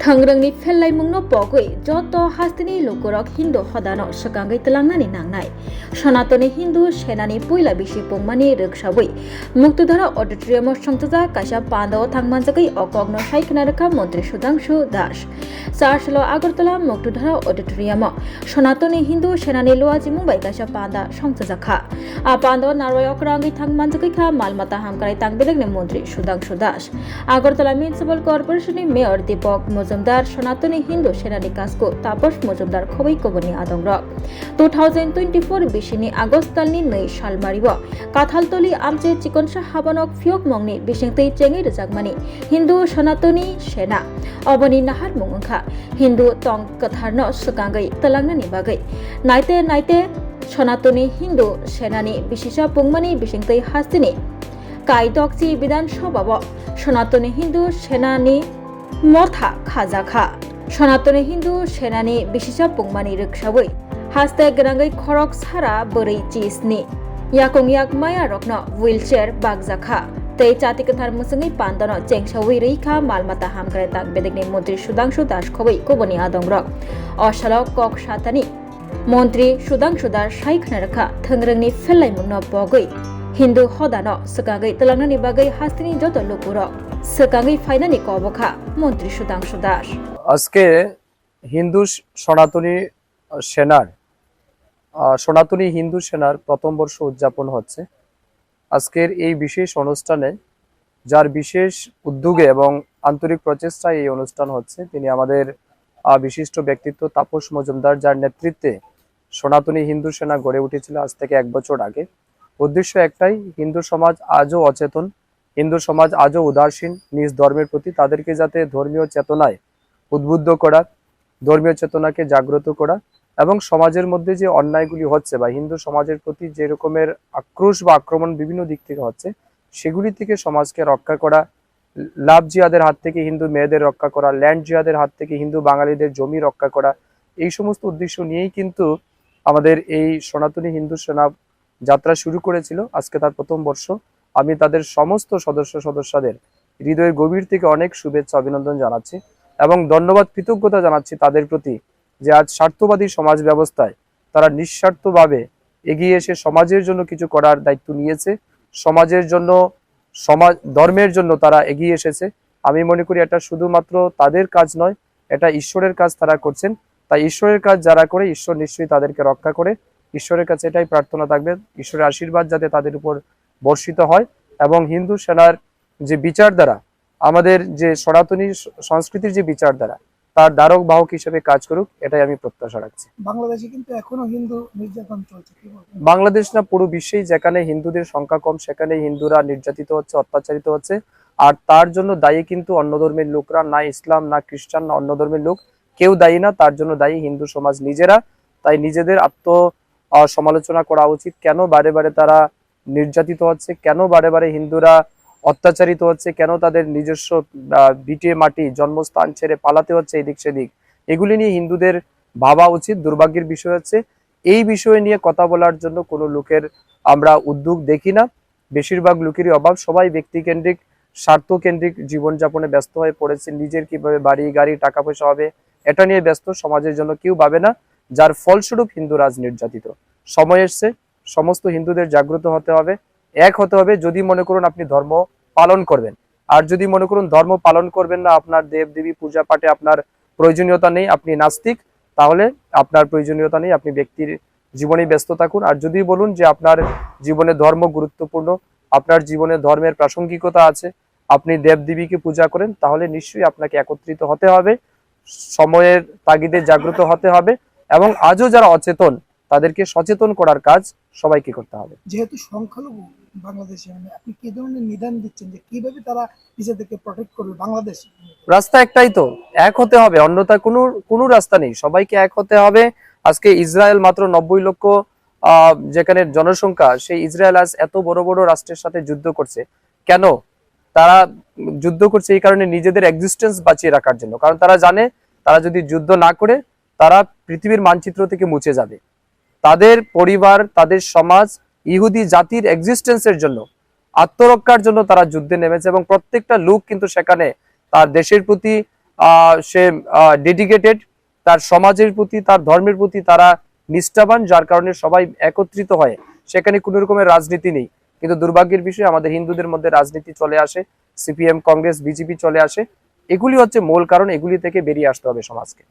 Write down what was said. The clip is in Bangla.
Thangrangni phellaimungno pogoi joto hastini lokorok Hindu hodano sakangai telangnani nangnai Sanatoni Hindu senani puila bisi pungmani röksabui Muktudhara auditorium songtaja kaisa pandao thangmanjagai okogno saikhnaraka Mantri Sudhanshu Das 4 Agartala Muktudhara auditorium Sanatoni Hindu senani loaji Mumbai kaisa panda songtajakha a pandao narwayokrangi thangmanjagai kha malmata hamkarai tangbelegni Mantri Sudhanshu Das Agartala Municipal Corporation ni Mayor Deepak Mujumdar Sanatoni Hindu Senani Kasko Taposh Mujumdar Khobai Koboni Adongrok 2024 Bishini Agostalni Nei Shalmaribo Kathaltoli Amche Chikonsa Habanok Fiok Mongni Bishingtei Chengi Rjakmani Hindu Sanatoni Sena Oboni Nahar Mungungkha Hindu Tong Katharno Sukangai Telangnani Bagai Naite Sanatoni Hindu Senani Bishisha Pungmani Bishingtei Hastini Kai Dokchi Bidan Shobabo Sanatoni Hindu Senani Motha Khazakha Sanatoni Hindu Senani Bishisha Pungmani Röksabui Haste Grangai Khorok Sara Bori Chisni Yakong Yak Maya Rokno Wheelchair Bagjakha Tei Chatikathar Musangai Pandano Chengshawi Reikha Malmata Hamkare Tak Bedegni Mantri Sudhanshu Das Khobai Koboni Adongrok Oshalok Kok Shatani Mantri Sudhanshu Das Saikhnaraka Thangrangni Phellaimungno Pogoi Hindu hodano sakangai telangnani bagai hastini joto lokuro sakangai fainani kobokha Mantri Sudhanshu Das আজকে হিন্দু সনাতনী হিন্দু সেনার প্রথম বর্ষ উদযাপন হচ্ছে। আজকের এই বিশেষ অনুষ্ঠানে যার বিশেষ উদ্যোগে এবং আন্তরিক প্রচেষ্টায় এই অনুষ্ঠান হচ্ছে তিনি আমাদের বিশিষ্ট ব্যক্তিত্ব তাপস মজুমদার, যার নেতৃত্বে সনাতনী হিন্দু সেনা গড়ে উঠেছিল আজ থেকে 1 বছর আগে। উদ্দেশ্য একটাই, হিন্দু সমাজ আজও অচেতন, হিন্দু সমাজ আজও উদাসীন নিজ ধর্মের প্রতি, তাদেরকে যাতে ধর্মীয় চেতনায় উদ্বুদ্ধ করা, ধর্মীয় চেতনাকে জাগ্রত করা এবং সমাজের মধ্যে যে অন্যায়গুলি হচ্ছে বা হিন্দু সমাজের প্রতি যে রকমের আক্রোশ বা আক্রমণ বিভিন্ন দিক থেকে হচ্ছে সেগুলি থেকে সমাজকে রক্ষা করা, লাভ জিহাদের হাত থেকে হিন্দু মেয়েদের রক্ষা করা, ল্যান্ড জিহাদের হাত থেকে হিন্দু বাঙালিদের জমি রক্ষা করা, এই সমস্ত উদ্দেশ্য নিয়েই কিন্তু আমাদের এই সনাতনী হিন্দু সেনা যাত্রা শুরু করেছিল। আজকে তার প্রথম বর্ষ। আমি তাদের সমস্ত সদস্যদের হৃদয়ের গভীর থেকে অনেক শুভেচ্ছা অভিনন্দন জানাচ্ছি এবং ধন্যবাদ কৃতজ্ঞতা জানাচ্ছি তাদের প্রতি যে আজ স্বার্থবাদী সমাজ ব্যবস্থায় তারা নিঃস্বার্থভাবে এগিয়ে এসে সমাজের জন্য কিছু করার দায়িত্ব নিয়েছে, সমাজের জন্য ধর্মের জন্য তারা এগিয়ে এসেছে। আমি মনে করি এটা শুধুমাত্র তাদের কাজ নয়, এটা ঈশ্বরের কাজ তারা করছেন। তাই ঈশ্বরের কাজ যারা করে ঈশ্বর নিশ্চয়ই তাদেরকে রক্ষা করে। ঈশ্বরের কাছে এটাই প্রার্থনা থাকবে, ঈশ্বরের আশীর্বাদ যাতে তাদের উপর বর্ষিত হয় এবং হিন্দু সেনার যে বিচারধারা, আমাদের যে সনাতনী সংস্কৃতির যে বিচারধারা, তার দ্বারক বাহক হিসেবে কাজ করুক, এটাই আমি প্রত্যাশা রাখছি। বাংলাদেশে কিন্তু এখনো হিন্দু নির্যাতন চলছে, বাংলাদেশ না পুরো বিশ্বেই যেখানে হিন্দুদের সংখ্যা কম সেখানে হিন্দুরা নির্যাতিত হচ্ছে, অত্যাচারিত হচ্ছে। আর তার জন্য দায়ী কিন্তু অন্য ধর্মের লোকরা, না ইসলাম না খ্রিস্টান না অন্য ধর্মের লোক, কেউ দায়ী না। তার জন্য দায়ী হিন্দু সমাজ নিজেরা। তাই নিজেদের সমালোচনা করা উচিত, কেন বারে বারে তারা নির্যাতিত হচ্ছে, কেন বারে বারে হিন্দুরা অত্যাচারিত হচ্ছে, কেন তাদের নিজস্ব ভিটে মাটি জন্মস্থান ছেড়ে পালাতে হচ্ছে এদিক সেদিক, এগুলি নিয়ে হিন্দুদের ভাবা উচিত। দুর্ভাগ্যের বিষয় হচ্ছে এই বিষয় নিয়ে কথা বলার জন্য কোনো লোকের আমরা উদ্যোগ দেখি না। বেশিরভাগ লোকেরই অভাব, সবাই ব্যক্তিকেন্দ্রিক স্বার্থকেন্দ্রিক জীবনযাপনে ব্যস্ত হয়ে পড়েছে, নিজের কিভাবে বাড়ি গাড়ি টাকা পয়সা হবে এটা নিয়ে ব্যস্ত, সমাজের জন্য কেউ ভাবে না, যার ফলস্বরূপ হিন্দুরাজ নির্যাতিত। সময় এসছে সমস্ত হিন্দুদের জাগ্রত হতে হবে, এক হতে হবে। যদি মনে করুন আপনি ধর্ম পালন করবেন, আর যদি মনে করুন ধর্ম পালন করবেন না, আপনার দেব দেবী পূজা পাঠে আপনার প্রয়োজনীয়তা নেই, আপনি নাস্তিক, তাহলে আপনার প্রয়োজনীয়তা নেই, আপনি ব্যক্তির জীবনে ব্যস্ত থাকুন। আর যদি বলুন যে আপনার জীবনে ধর্ম গুরুত্বপূর্ণ, আপনার জীবনে ধর্মের প্রাসঙ্গিকতা আছে, আপনি দেব দেবীকে পূজা করেন, তাহলে নিশ্চয়ই আপনাকে একত্রিত হতে হবে, সময়ের তাগিদে জাগ্রত হতে হবে এবং আজও যারা অচেতন তাদেরকে সচেতন করার কাজ সবাইকে করতে হবে। যেহেতু সংখ্যালঘু বাংলাদেশে, আপনি কি ধরনের নিদান দিচ্ছেন যে কিভাবে তারা নিজেদেরকে প্রোটেক্ট করবে? বাংলাদেশ রাস্তা একটাই তো, এক হতে হবে, অন্যথা কোনো রাস্তা নেই, সবাইকে এক হতে হবে। আজকে ইসরায়েল মাত্র 90 লক্ষ যেখানে জনসংখ্যা, সেই ইসরায়েল আজ এত বড় বড় রাষ্ট্রের সাথে যুদ্ধ করছে। কেন তারা যুদ্ধ করছে? এই কারণে নিজেদের এক্সিস্টেন্স বাঁচিয়ে রাখার জন্য, কারণ তারা জানে তারা যদি যুদ্ধ না করে তারা পৃথিবীর মানচিত্র থেকে মুছে যাবে। তাদের পরিবার, তাদের সমাজ, ইহুদি জাতির এক্সিস্টেন্সের জন্য, আত্মরক্ষার জন্য তারা যুদ্ধে নেমেছে এবং প্রত্যেকটা লোক কিন্তু সেখানে তার দেশের প্রতি সে ডেডিকেটেড, তার সমাজের প্রতি তার ধর্মের প্রতি তারা নিষ্ঠাবান, যার কারণে সবাই একত্রিত হয়। সেখানে কোনো রকমের রাজনীতি নেই। কিন্তু দুর্ভাগ্যের বিষয় আমাদের হিন্দুদের মধ্যে রাজনীতি চলে আসে, সিপিএম, কংগ্রেস, বিজেপি চলে আসে। এগুলি হচ্ছে মূল কারণ, এগুলি থেকে বেরিয়ে আসতে হবে সমাজকে।